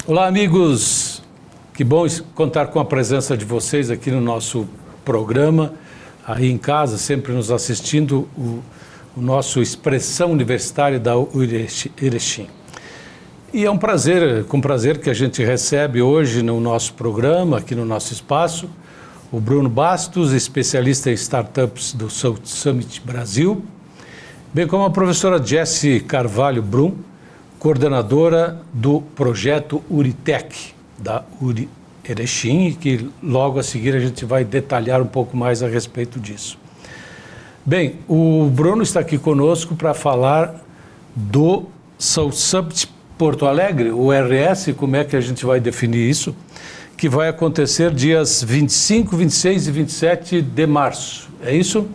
Olá, amigos. Que bom contar com a presença de vocês aqui no nosso programa, aí em casa, sempre nos assistindo, o nosso Expressão Universitária da Erechim. E é um prazer, com prazer que a gente recebe hoje no nosso programa, aqui no nosso espaço, o Bruno Bastos, especialista em startups do South Summit Brasil, bem como a professora Jessie Carvalho Brum, coordenadora do projeto Uritec, da Erechim, que logo a seguir a gente vai detalhar um pouco mais a respeito disso. Bem, o Bruno está aqui conosco para falar do South Summit Porto Alegre, o RS, como é que a gente vai definir isso, que vai acontecer dias 25, 26 e 27 de março, é isso?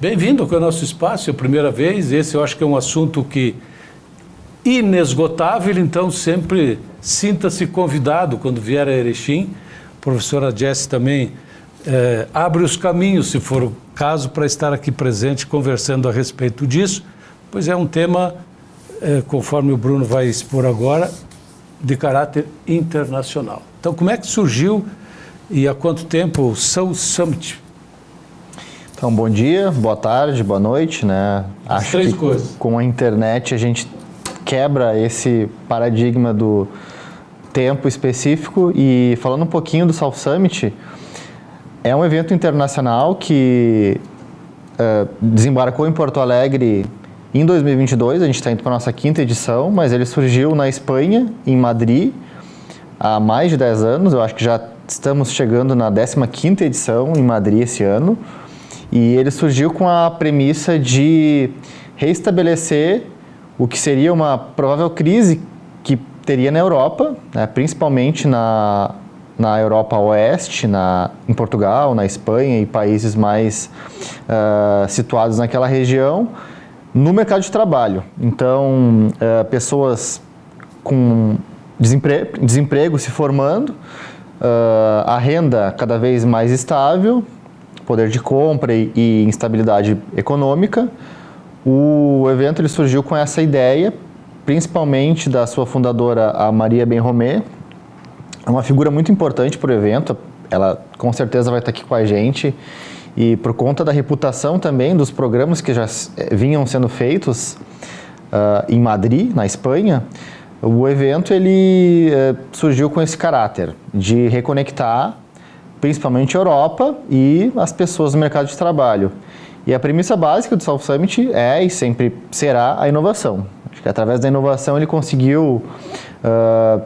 Bem-vindo ao nosso espaço, é a primeira vez, esse eu acho que é um assunto que inesgotável, então sempre sinta-se convidado quando vier a Erechim. A professora Jessie também abre os caminhos, se for o caso, para estar aqui presente conversando a respeito disso, pois é um tema, conforme o Bruno vai expor agora, de caráter internacional. Então, como é que surgiu e há quanto tempo o South Summit? Então, bom dia, boa tarde, boa noite, né? Acho que coisas. Com a internet a gente quebra esse paradigma do tempo específico. E falando um pouquinho do South Summit, é um evento internacional que desembarcou em Porto Alegre em 2022, a gente está indo para a nossa 5ª edição, mas ele surgiu na Espanha, em Madrid, há mais de 10 anos, eu acho que já estamos chegando na 15ª edição em Madrid esse ano, e ele surgiu com a premissa de reestabelecer o que seria uma provável crise que teria na Europa, né, principalmente na Europa Oeste, em Portugal, na Espanha e países mais situados naquela região, no mercado de trabalho. Então, pessoas com desemprego se formando, a renda cada vez mais estável, poder de compra e instabilidade econômica. O evento ele surgiu com essa ideia, principalmente da sua fundadora, a Maria Benromé. É uma figura muito importante para o evento, ela com certeza vai estar aqui com a gente, e por conta da reputação também dos programas que já vinham sendo feitos em Madrid, na Espanha, o evento ele surgiu com esse caráter de reconectar principalmente a Europa e as pessoas no mercado de trabalho. E a premissa básica do South Summit é e sempre será a inovação. Acho que através da inovação ele conseguiu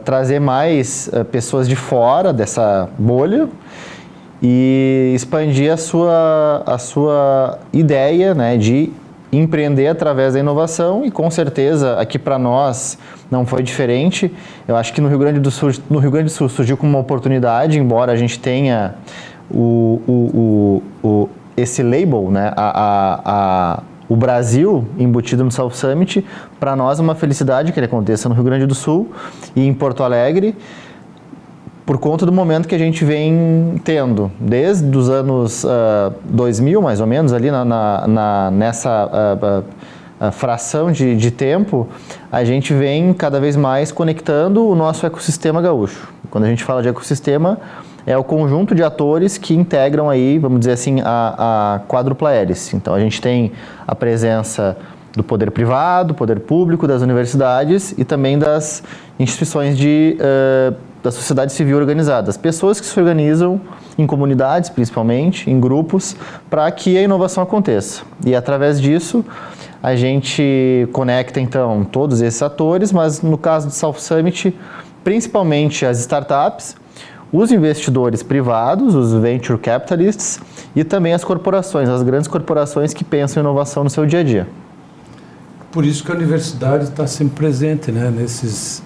trazer mais pessoas de fora dessa bolha e expandir a sua ideia, né, de empreender através da inovação, e com certeza aqui para nós não foi diferente. Eu acho que no Rio Grande do Sul surgiu como uma oportunidade, embora a gente tenha esse label, né, o Brasil embutido no South Summit. Para nós é uma felicidade que ele aconteça no Rio Grande do Sul e em Porto Alegre, por conta do momento que a gente vem tendo, desde os anos 2000, mais ou menos, ali nessa fração de tempo, a gente vem cada vez mais conectando o nosso ecossistema gaúcho. Quando a gente fala de ecossistema, é o conjunto de atores que integram aí, vamos dizer assim, a quádrupla hélice. Então, a gente tem a presença do poder privado, poder público, das universidades e também das instituições da sociedade civil organizada, as pessoas que se organizam em comunidades, principalmente, em grupos, para que a inovação aconteça. E através disso, a gente conecta, então, todos esses atores, mas no caso do South Summit, principalmente as startups, os investidores privados, os venture capitalists, e também as corporações, as grandes corporações que pensam em inovação no seu dia a dia. Por isso que a universidade está sempre presente, né, nesses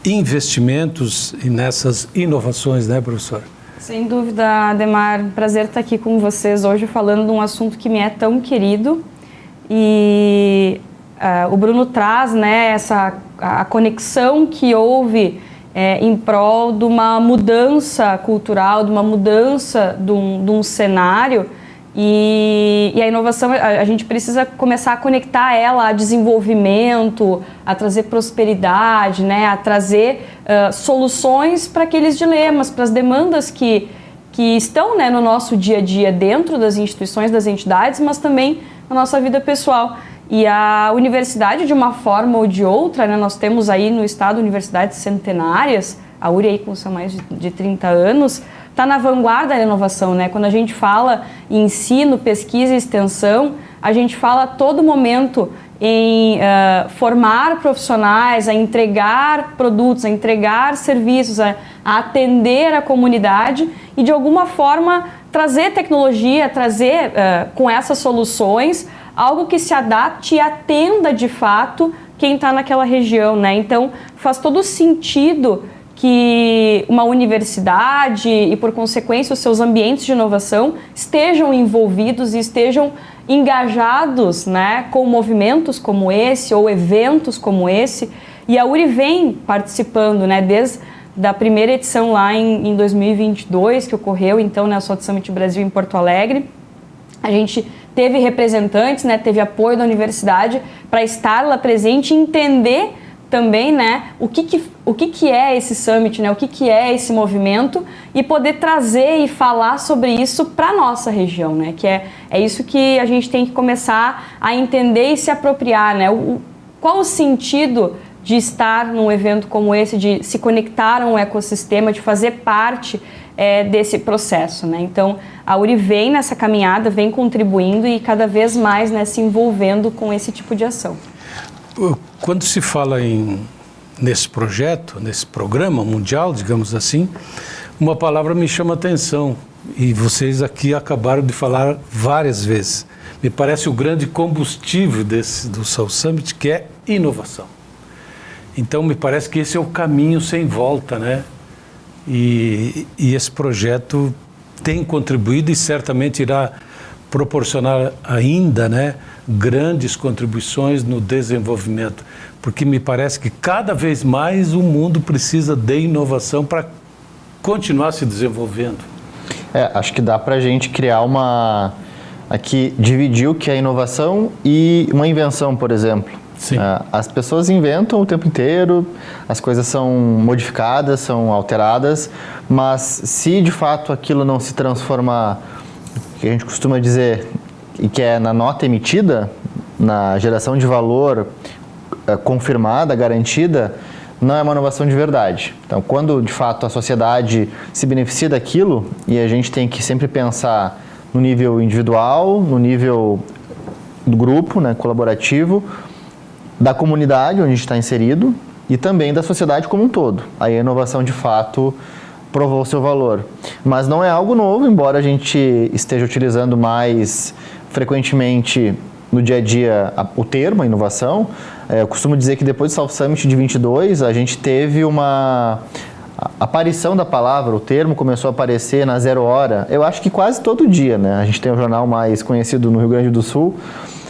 investimentos e nessas inovações, né, professora? Sem dúvida, Ademar. Prazer estar aqui com vocês hoje falando de um assunto que me é tão querido. E o Bruno traz, né, a conexão que houve em prol de uma mudança cultural, de uma mudança de um cenário E a inovação, a gente precisa começar a conectar ela a desenvolvimento, a trazer prosperidade, né? A trazer soluções para aqueles dilemas, para as demandas que estão, né, no nosso dia a dia dentro das instituições, das entidades, mas também na nossa vida pessoal. E a universidade, de uma forma ou de outra, né, nós temos aí no estado universidades centenárias, a URI aí com são mais de 30 anos, está na vanguarda da inovação, né? Quando a gente fala em ensino, pesquisa e extensão, a gente fala a todo momento em formar profissionais, a entregar produtos, a entregar serviços, a atender a comunidade e, de alguma forma, trazer tecnologia, trazer com essas soluções algo que se adapte e atenda, de fato, quem está naquela região, né? Então, faz todo sentido que uma universidade e, por consequência, os seus ambientes de inovação estejam envolvidos e estejam engajados, né, com movimentos como esse ou eventos como esse. E a URI vem participando, né, desde a primeira edição lá em 2022, que ocorreu, então, na South Summit Brasil em Porto Alegre. A gente teve representantes, né, teve apoio da universidade para estar lá presente e entender também, né, o que é esse summit, né, o que é esse movimento e poder trazer e falar sobre isso para a nossa região, né, que é isso que a gente tem que começar a entender e se apropriar, né, qual o sentido de estar num evento como esse, de se conectar a um ecossistema, de fazer parte desse processo, né. Então, a URI vem nessa caminhada, vem contribuindo e cada vez mais, né, se envolvendo com esse tipo de ação. Quando se fala nesse projeto, nesse programa mundial, digamos assim, uma palavra me chama a atenção e vocês aqui acabaram de falar várias vezes. Me parece o grande combustível do South Summit, que é inovação. Então, me parece que esse é o caminho sem volta, né? E esse projeto tem contribuído e certamente irá proporcionar ainda, né, grandes contribuições no desenvolvimento, porque me parece que cada vez mais o mundo precisa de inovação para continuar se desenvolvendo. Acho que dá para a gente criar aqui, dividir o que é inovação e uma invenção, por exemplo. Sim. As pessoas inventam o tempo inteiro, as coisas são modificadas, são alteradas, mas se de fato aquilo não se transformar, que a gente costuma dizer, e que é na nota emitida, na geração de valor confirmada, garantida, não é uma inovação de verdade. Então, quando de fato a sociedade se beneficia daquilo, e a gente tem que sempre pensar no nível individual, no nível do grupo, né, colaborativo, da comunidade onde a gente está inserido e também da sociedade como um todo. Aí a inovação de fato provou o seu valor. Mas não é algo novo, embora a gente esteja utilizando mais frequentemente no dia a dia o termo, a inovação. Eu costumo dizer que depois do South Summit de 22, a gente teve uma aparição da palavra, o termo começou a aparecer na 0 hora, eu acho que quase todo dia, né? A gente tem um jornal mais conhecido no Rio Grande do Sul,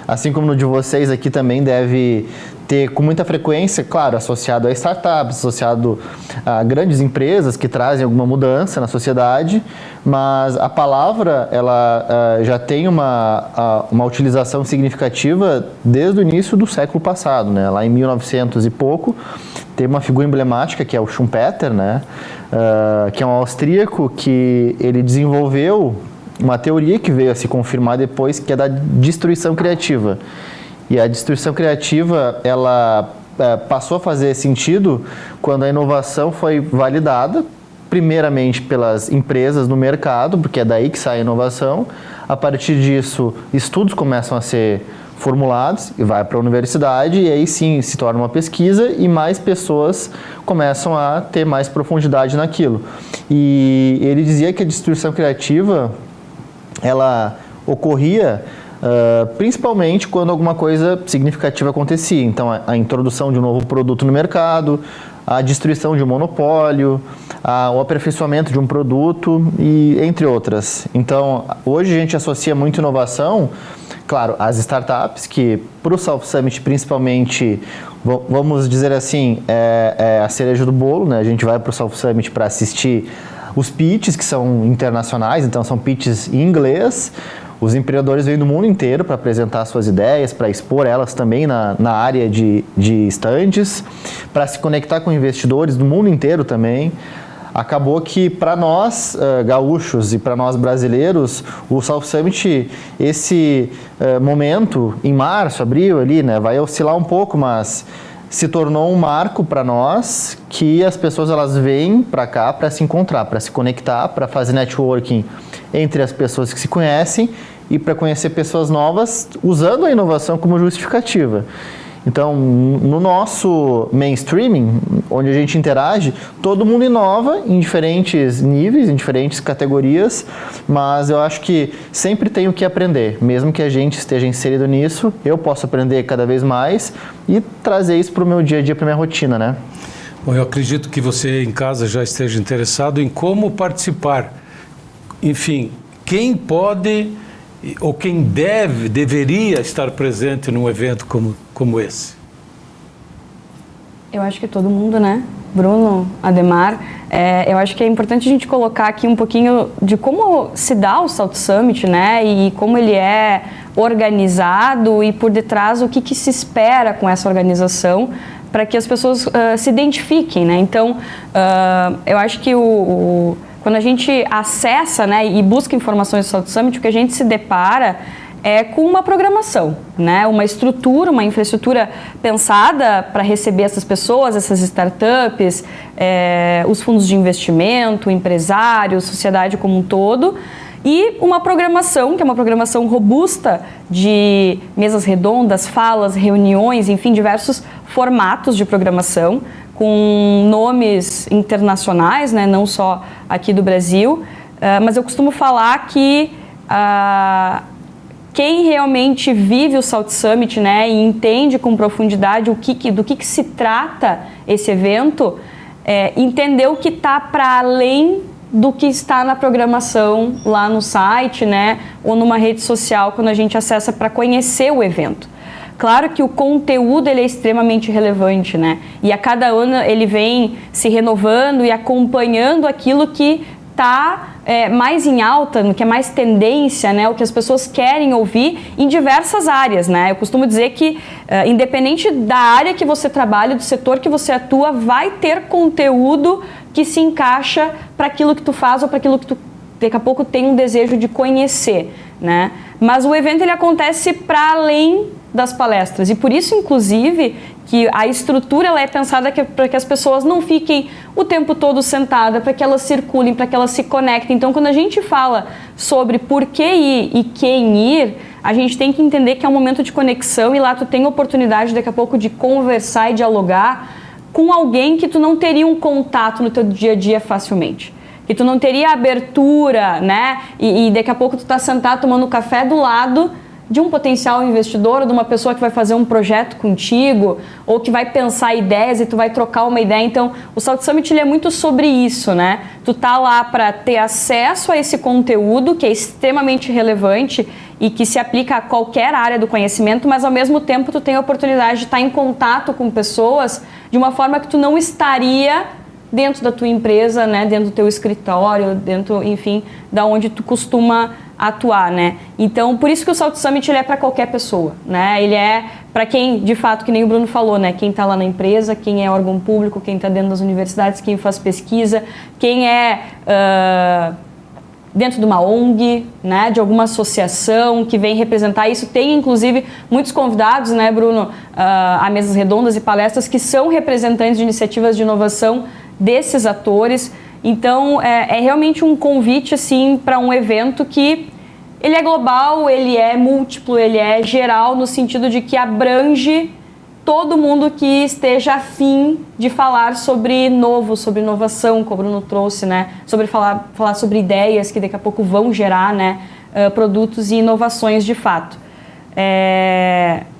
assim como no de vocês aqui também deve ter com muita frequência, claro, associado a startups, associado a grandes empresas que trazem alguma mudança na sociedade, mas a palavra ela já tem uma utilização significativa desde o início do século passado, né? Lá em 1900 e pouco, tem uma figura emblemática que é o Schumpeter, né? Que é um austríaco que ele desenvolveu uma teoria que veio a se confirmar depois, que é da destruição criativa. E a destruição criativa, ela passou a fazer sentido quando a inovação foi validada, primeiramente pelas empresas no mercado, porque é daí que sai a inovação. A partir disso, estudos começam a ser formulados e vai para a universidade, e aí sim se torna uma pesquisa e mais pessoas começam a ter mais profundidade naquilo. E ele dizia que a destruição criativa, ela ocorria principalmente quando alguma coisa significativa acontecia. Então, a introdução de um novo produto no mercado, a destruição de um monopólio, o aperfeiçoamento de um produto, e entre outras. Então, hoje a gente associa muito inovação, claro, às startups, que para o South Summit principalmente, vamos dizer assim, é a cereja do bolo, né? A gente vai para o South Summit para assistir os pitches, que são internacionais, então são pitches em inglês, Os empreendedores vêm do mundo inteiro para apresentar suas ideias, para expor elas também na área de estandes, para se conectar com investidores do mundo inteiro também. Acabou que para nós gaúchos e para nós brasileiros, o South Summit, esse momento em março, abril ali, né, vai oscilar um pouco, mas se tornou um marco para nós que as pessoas elas vêm para cá para se encontrar, para se conectar, para fazer networking entre as pessoas que se conhecem e para conhecer pessoas novas usando a inovação como justificativa. Então, no nosso mainstreaming, onde a gente interage, todo mundo inova em diferentes níveis, em diferentes categorias, mas eu acho que sempre tem o que aprender. Mesmo que a gente esteja inserido nisso, eu posso aprender cada vez mais e trazer isso para o meu dia a dia, para a minha rotina, né? Bom, eu acredito que você em casa já esteja interessado em como participar. Enfim, quem pode ou quem deveria estar presente num evento como esse? Eu acho que todo mundo, né? Bruno, Ademar, eu acho que é importante a gente colocar aqui um pouquinho de como se dá o South Summit, né? E como ele é organizado e por detrás o que se espera com essa organização para que as pessoas se identifiquem, né? Então, eu acho que quando a gente acessa, né, e busca informações do South Summit, o que a gente se depara é com uma programação, né, uma estrutura, uma infraestrutura pensada para receber essas pessoas, essas startups, os fundos de investimento, empresários, sociedade como um todo, e uma programação, que é uma programação robusta de mesas redondas, falas, reuniões, enfim, diversos formatos de programação, com nomes internacionais, né, não só aqui do Brasil, mas eu costumo falar que quem realmente vive o South Summit, né, e entende com profundidade do que se trata esse evento, entendeu que está para além do que está na programação lá no site, né, ou numa rede social quando a gente acessa para conhecer o evento. Claro que o conteúdo ele é extremamente relevante, né? E a cada ano ele vem se renovando e acompanhando aquilo que está mais em alta, que é mais tendência, né? O que as pessoas querem ouvir em diversas áreas, né? Eu costumo dizer que, independente da área que você trabalha, do setor que você atua, vai ter conteúdo que se encaixa para aquilo que tu faz ou para aquilo que tu daqui a pouco tem um desejo de conhecer, né? Mas o evento ele acontece para além das palestras e por isso, inclusive, que a estrutura ela é pensada para que as pessoas não fiquem o tempo todo sentadas, para que elas circulem, para que elas se conectem. Então, quando a gente fala sobre por que ir e quem ir, a gente tem que entender que é um momento de conexão e lá tu tem oportunidade daqui a pouco de conversar e dialogar com alguém que tu não teria um contato no teu dia a dia facilmente. Que tu não teria abertura, né? E daqui a pouco tu tá sentado tomando café do lado de um potencial investidor ou de uma pessoa que vai fazer um projeto contigo ou que vai pensar ideias e tu vai trocar uma ideia. Então, o South Summit ele é muito sobre isso, né? Tu tá lá para ter acesso a esse conteúdo que é extremamente relevante e que se aplica a qualquer área do conhecimento, mas ao mesmo tempo tu tem a oportunidade de estar em contato com pessoas de uma forma que tu não estaria dentro da tua empresa, né, dentro do teu escritório, dentro, enfim, da onde tu costuma atuar, né? Então, por isso que o South Summit ele é para qualquer pessoa, né? Ele é para quem, de fato, que nem o Bruno falou, né? Quem está lá na empresa, quem é órgão público, quem está dentro das universidades, quem faz pesquisa, quem é dentro de uma ONG, né? De alguma associação que vem representar isso. Tem, inclusive, muitos convidados, né, Bruno, a mesas redondas e palestras que são representantes de iniciativas de inovação desses atores. Então, é realmente um convite, assim, para um evento que ele é global, ele é múltiplo, ele é geral, no sentido de que abrange todo mundo que esteja afim de falar sobre novo, sobre inovação, como o Bruno trouxe, né? Sobre falar sobre ideias que daqui a pouco vão gerar, né, produtos e inovações de fato.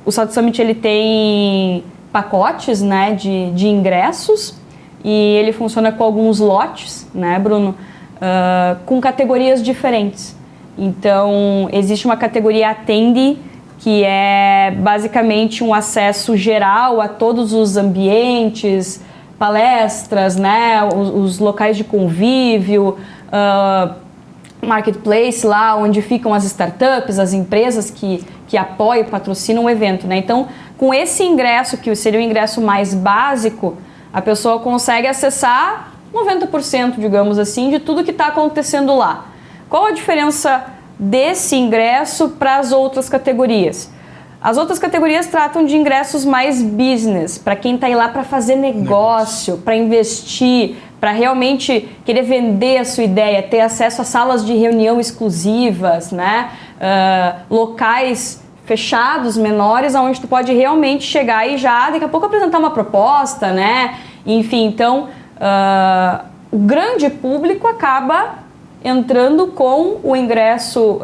O South Summit ele tem pacotes, né, de ingressos, e ele funciona com alguns lotes, né, Bruno, com categorias diferentes. Então, existe uma categoria Attendee, que é basicamente um acesso geral a todos os ambientes, palestras, né, os locais de convívio, marketplace lá onde ficam as startups, as empresas que apoiam e patrocinam o evento, né? Então, com esse ingresso, que seria o ingresso mais básico, a pessoa consegue acessar 90%, digamos assim, de tudo que está acontecendo lá. Qual a diferença desse ingresso para as outras categorias? As outras categorias tratam de ingressos mais business, para quem está aí lá para fazer negócio, para investir, para realmente querer vender a sua ideia, ter acesso a salas de reunião exclusivas, né? Locais fechados, menores, onde tu pode realmente chegar e já daqui a pouco apresentar uma proposta, né? Enfim, então o grande público acaba entrando com o ingresso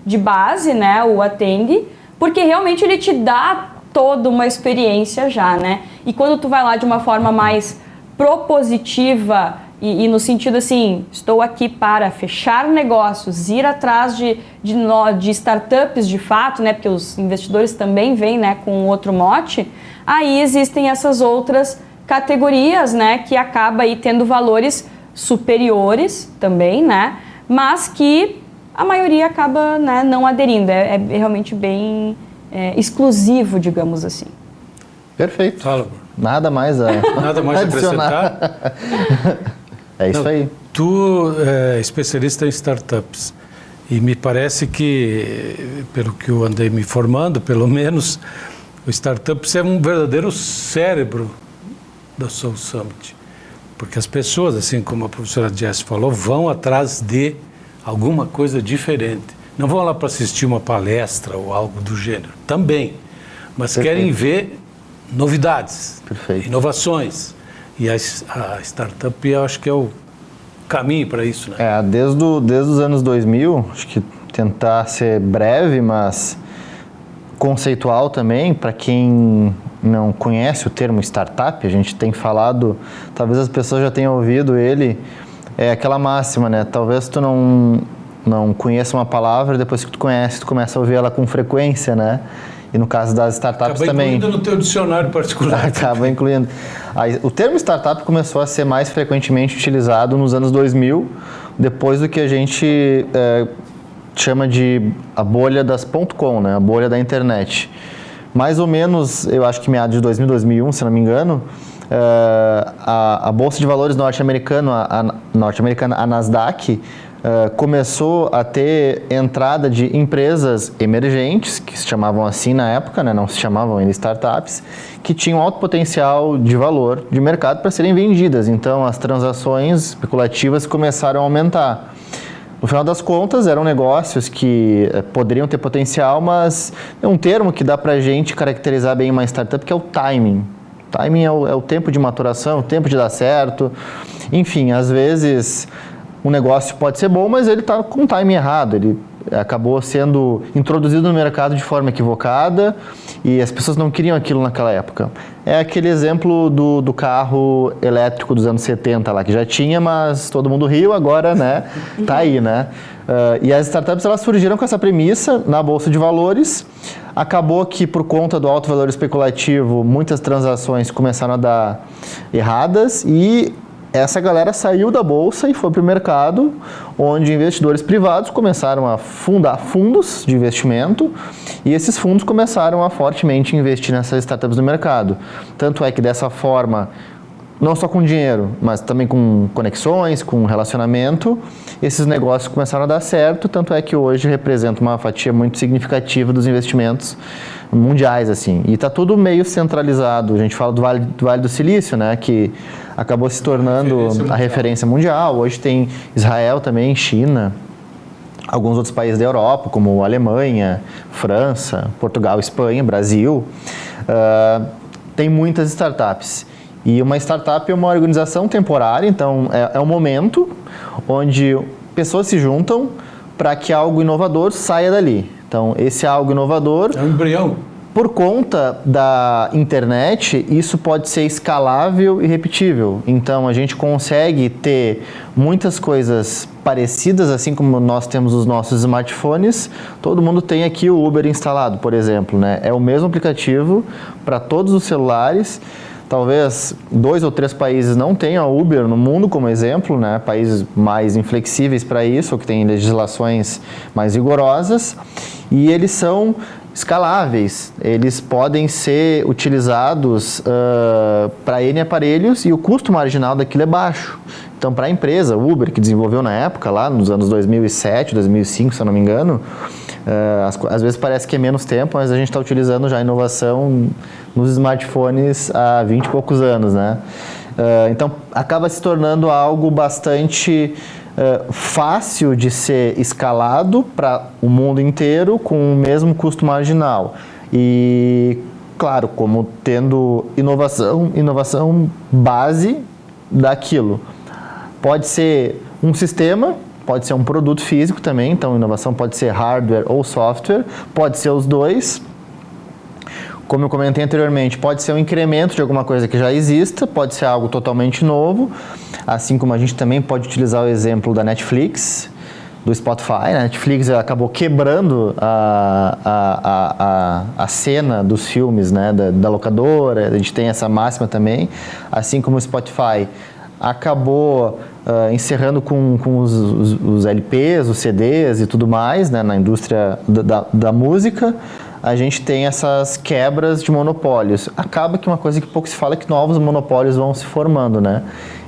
de base, né? O Attende, porque realmente ele te dá toda uma experiência já, né? E quando tu vai lá de uma forma mais propositiva e no sentido assim, estou aqui para fechar negócios, ir atrás de startups de fato, né? Porque os investidores também vêm, né, com outro mote. Aí existem essas outras categorias, né, que acaba aí tendo valores superiores também, né? Mas que a maioria acaba, né, não aderindo. É realmente bem exclusivo, digamos assim. Perfeito. Fala, Bruno. Nada mais a acrescentar? É isso aí. Tu é especialista em startups e me parece que, pelo que eu andei me informando, pelo menos, o startups é um verdadeiro cérebro da Soul Summit. Porque as pessoas, assim como a professora Jess falou, vão atrás de alguma coisa diferente. Não vão lá para assistir uma palestra ou algo do gênero. Também. Mas querem ver novidades, inovações. E a startup, eu acho que é o caminho para isso, né? Desde os anos 2000, acho que tentar ser breve, mas conceitual também, para quem não conhece o termo startup, a gente tem falado, talvez as pessoas já tenham ouvido ele, é aquela máxima, né? Talvez tu não conheça uma palavra, depois que tu conhece, tu começa a ouvir ela com frequência, né? E no caso das startups também. Acaba incluindo no teu dicionário particular. Acaba incluindo. O termo startup começou a ser mais frequentemente utilizado nos anos 2000, depois do que a gente chama de a bolha das .com, né? A bolha da internet. Mais ou menos, eu acho que meados de 2000, 2001, se não me engano, a Bolsa de Valores norte-americana, a Nasdaq, começou a ter entrada de empresas emergentes, que se chamavam assim na época, né? Não se chamavam ainda startups, que tinham alto potencial de valor de mercado para serem vendidas. Então, as transações especulativas começaram a aumentar. No final das contas, eram negócios que poderiam ter potencial, mas é um termo que dá para a gente caracterizar bem uma startup, que é o timing. Timing é o tempo de maturação, o tempo de dar certo. Enfim, às vezes um negócio pode ser bom, mas ele está com o timing errado. Ele acabou sendo introduzido no mercado de forma equivocada e as pessoas não queriam aquilo naquela época. É aquele exemplo do carro elétrico dos anos 70 lá, que já tinha, mas todo mundo riu, agora, né, tá aí, né? E as startups, elas surgiram com essa premissa na Bolsa de Valores. Acabou que, por conta do alto valor especulativo, muitas transações começaram a dar erradas e essa galera saiu da bolsa e foi para o mercado, onde investidores privados começaram a fundar fundos de investimento e esses fundos começaram a fortemente investir nessas startups do mercado. Tanto é que dessa forma, não só com dinheiro, mas também com conexões, com relacionamento, esses negócios começaram a dar certo, tanto é que hoje representa uma fatia muito significativa dos investimentos mundiais, assim. E está tudo meio centralizado. A gente fala do Vale do Silício, né, que acabou se tornando a referência mundial. Hoje tem Israel também, China, alguns outros países da Europa, como Alemanha, França, Portugal, Espanha, Brasil. Tem muitas startups. E uma startup é uma organização temporária, então é um momento onde pessoas se juntam para que algo inovador saia dali. Então, esse algo inovador... É um embrião. Por conta da internet, isso pode ser escalável e repetível. Então, a gente consegue ter muitas coisas parecidas, assim como nós temos os nossos smartphones. Todo mundo tem aqui o Uber instalado, por exemplo, né? É o mesmo aplicativo para todos os celulares. talvez 2 ou 3 países não tenham a Uber no mundo como exemplo, né? Países mais inflexíveis para isso, ou que têm legislações mais rigorosas, e eles são escaláveis, eles podem ser utilizados para N aparelhos e o custo marginal daquilo é baixo. Então, para a empresa, Uber, que desenvolveu na época, lá nos anos 2007, 2005, se eu não me engano, às vezes parece que é menos tempo, mas a gente está utilizando já a inovação nos smartphones há 20 e poucos anos, né? Então, acaba se tornando algo bastante fácil de ser escalado para o mundo inteiro com o mesmo custo marginal. E, claro, como tendo inovação base daquilo. Pode ser um sistema, pode ser um produto físico também, então inovação pode ser hardware ou software, pode ser os dois. Como eu comentei anteriormente, pode ser um incremento de alguma coisa que já exista, pode ser algo totalmente novo, assim como a gente também pode utilizar o exemplo da Netflix, do Spotify. A Netflix acabou quebrando a cena dos filmes, né, da locadora, a gente tem essa máxima também, assim como o Spotify acabou encerrando com os LPs, os CDs e tudo mais, né, na indústria da música. A gente tem essas quebras de monopólios. Acaba que uma coisa que pouco se fala é que novos monopólios vão se formando, né?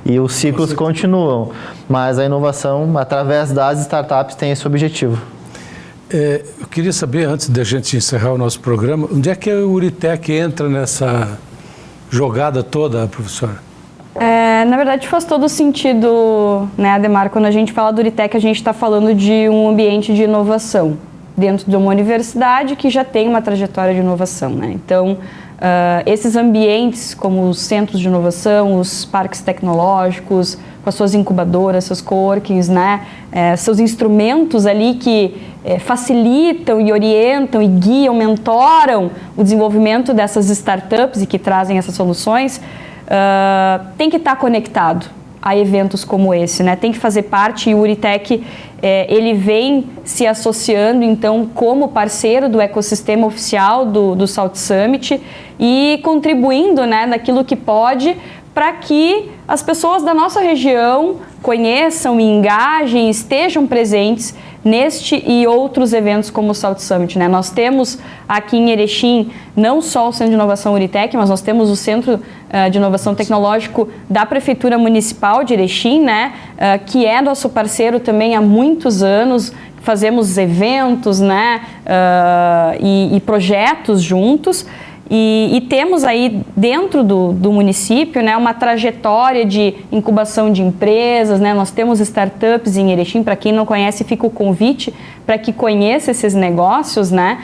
E os ciclos continuam. Mas a inovação, através das startups, tem esse objetivo. Eu queria saber, antes da gente encerrar o nosso programa, onde é que a Uritec entra nessa jogada toda, professora? Na verdade, faz todo sentido, né, Ademar? Quando a gente fala do Uritec, a gente está falando de um ambiente de inovação dentro de uma universidade que já tem uma trajetória de inovação, né? Então, esses ambientes, como os centros de inovação, os parques tecnológicos, com as suas incubadoras, seus coworkings, né? Seus instrumentos ali que facilitam e orientam e guiam, mentoram o desenvolvimento dessas startups e que trazem essas soluções, tem que estar conectado a eventos como esse, né? Tem que fazer parte, e o Uritec ele vem se associando então como parceiro do ecossistema oficial do South Summit e contribuindo, né, naquilo que pode para que as pessoas da nossa região conheçam e engajem, estejam presentes neste e outros eventos como o South Summit, né? Nós temos aqui em Erechim não só o Centro de Inovação Uritec, mas nós temos o Centro de Inovação Tecnológico da Prefeitura Municipal de Erechim, né? Que é nosso parceiro também há muitos anos. Fazemos eventos, né? E projetos juntos. E temos aí dentro do município, né, uma trajetória de incubação de empresas, né? Nós temos startups em Erechim, para quem não conhece, fica o convite para que conheça esses negócios, né?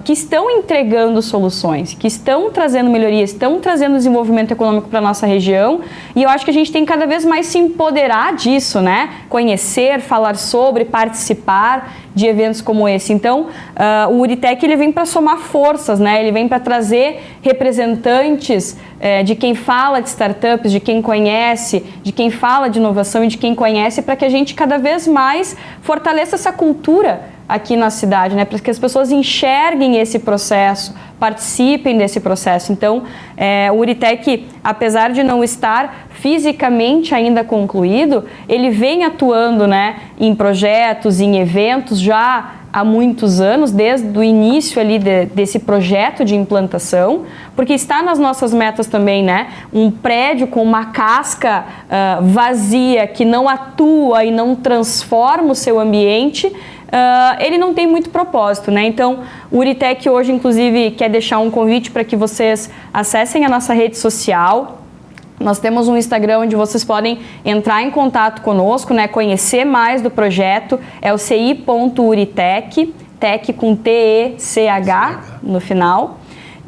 Que estão entregando soluções, que estão trazendo melhorias, estão trazendo desenvolvimento econômico para a nossa região, e eu acho que a gente tem que cada vez mais se empoderar disso, né? Conhecer, falar sobre, participar de eventos como esse. Então, o Uritec ele vem para somar forças, né? Ele vem para trazer representantes de quem fala de startups, de quem conhece, de quem fala de inovação e de quem conhece, para que a gente cada vez mais fortaleça essa cultura aqui na cidade, né? Para que as pessoas enxerguem esse processo, participem desse processo. Então, o Uritec, apesar de não estar fisicamente ainda concluído, ele vem atuando, né, em projetos, em eventos já há muitos anos, desde o início ali desse projeto de implantação, porque está nas nossas metas também, né? Um prédio com uma casca vazia, que não atua e não transforma o seu ambiente, ele não tem muito propósito, né? Então, o Uritec hoje, inclusive, quer deixar um convite para que vocês acessem a nossa rede social. Nós temos um Instagram onde vocês podem entrar em contato conosco, né? Conhecer mais do projeto, é o ci.uritec, tech com T-E-C-H no final.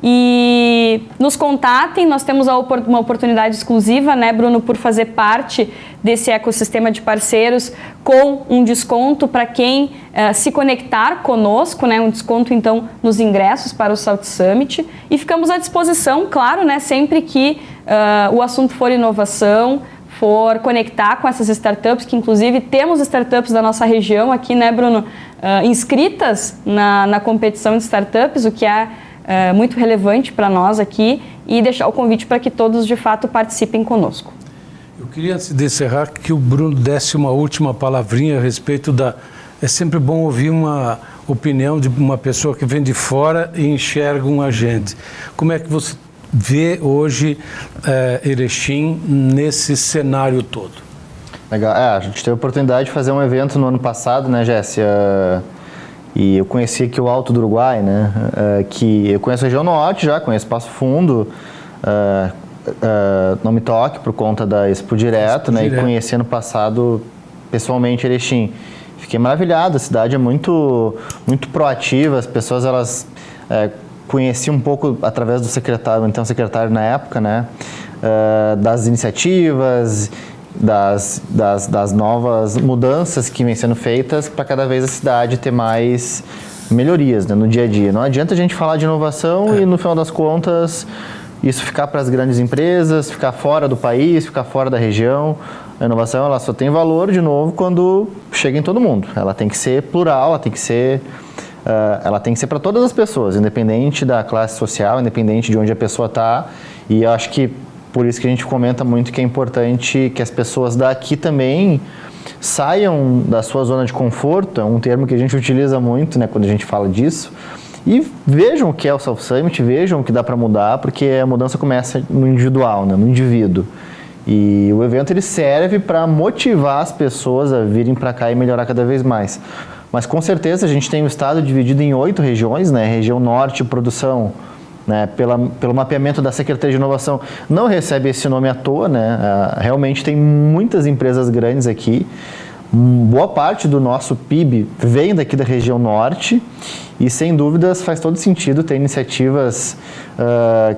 E nos contatem, nós temos uma oportunidade exclusiva, né, Bruno, por fazer parte desse ecossistema de parceiros com um desconto para quem se conectar conosco, né, um desconto então nos ingressos para o South Summit, e ficamos à disposição, claro, né, sempre que o assunto for inovação, for conectar com essas startups, que inclusive temos startups da nossa região aqui, né, Bruno, inscritas na competição de startups, o que é muito relevante para nós aqui e deixar o convite para que todos, de fato, participem conosco. Eu queria, antes de encerrar, que o Bruno desse uma última palavrinha a respeito da... É sempre bom ouvir uma opinião de uma pessoa que vem de fora e enxerga um agente. Como é que você vê hoje Erechim nesse cenário todo? Legal. A gente teve a oportunidade de fazer um evento no ano passado, né, Jéssica? E eu conheci aqui o Alto do Uruguai, né? Que eu conheço a região norte já, conheço Passo Fundo, não me toque por conta da Expo Direto, né? E conheci ano passado pessoalmente Erechim. Fiquei maravilhado, a cidade é muito proativa, as pessoas elas conheciam um pouco através do secretário, então secretário na época, né? Das iniciativas, das novas mudanças que vêm sendo feitas para cada vez a cidade ter mais melhorias, né, no dia a dia. Não adianta a gente falar de inovação e no final das contas isso ficar para as grandes empresas, ficar fora do país, ficar fora da região. A inovação ela só tem valor, de novo, quando chega em todo mundo. Ela tem que ser plural, ela tem que ser para todas as pessoas, independente da classe social, independente de onde a pessoa está. E eu acho que por isso que a gente comenta muito que é importante que as pessoas daqui também saiam da sua zona de conforto, é um termo que a gente utiliza muito, né, quando a gente fala disso, e vejam o que é o South Summit, vejam o que dá para mudar, porque a mudança começa no individual, né, no indivíduo. E o evento ele serve para motivar as pessoas a virem para cá e melhorar cada vez mais. Mas com certeza a gente tem o estado dividido em 8 regiões, né, região norte, produção, né, pelo mapeamento da Secretaria de Inovação, não recebe esse nome à toa, né? Realmente tem muitas empresas grandes aqui. Boa parte do nosso PIB vem daqui da região norte e, sem dúvidas, faz todo sentido ter iniciativas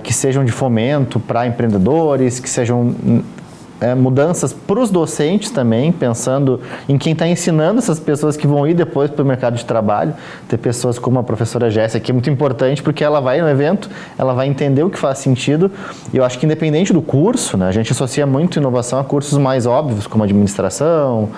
que sejam de fomento para empreendedores, que sejam mudanças para os docentes também, pensando em quem está ensinando essas pessoas que vão ir depois para o mercado de trabalho. Ter pessoas como a professora Jéssica aqui é muito importante, porque ela vai no evento, ela vai entender o que faz sentido, e eu acho que independente do curso, né, a gente associa muito inovação a cursos mais óbvios, como administração,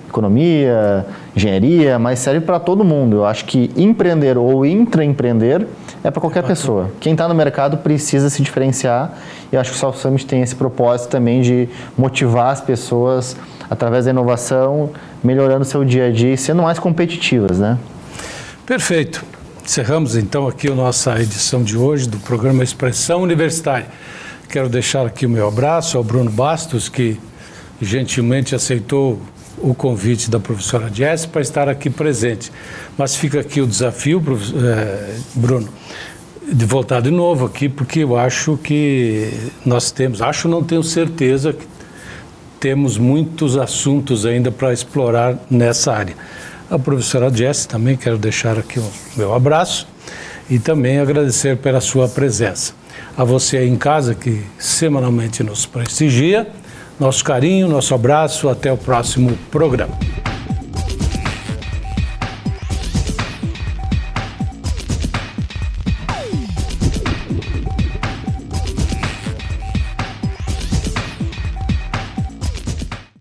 economia, engenharia, mas serve para todo mundo. Eu acho que empreender ou intraempreender é para qualquer pessoa. Quem está no mercado precisa se diferenciar, e eu acho que o South Summit tem esse propósito também de motivar as pessoas através da inovação, melhorando seu dia a dia e sendo mais competitivas, né? Perfeito. Encerramos então aqui a nossa edição de hoje do programa Expressão Universitária. Quero deixar aqui o meu abraço ao Bruno Bastos, que gentilmente aceitou o convite da professora Jess para estar aqui presente. Mas fica aqui o desafio, Bruno, de voltar de novo aqui, porque eu acho que não tenho certeza que temos muitos assuntos ainda para explorar nessa área. A professora Jess também quero deixar aqui o meu abraço e também agradecer pela sua presença. A você aí em casa que semanalmente nos prestigia, nosso carinho, nosso abraço, até o próximo programa.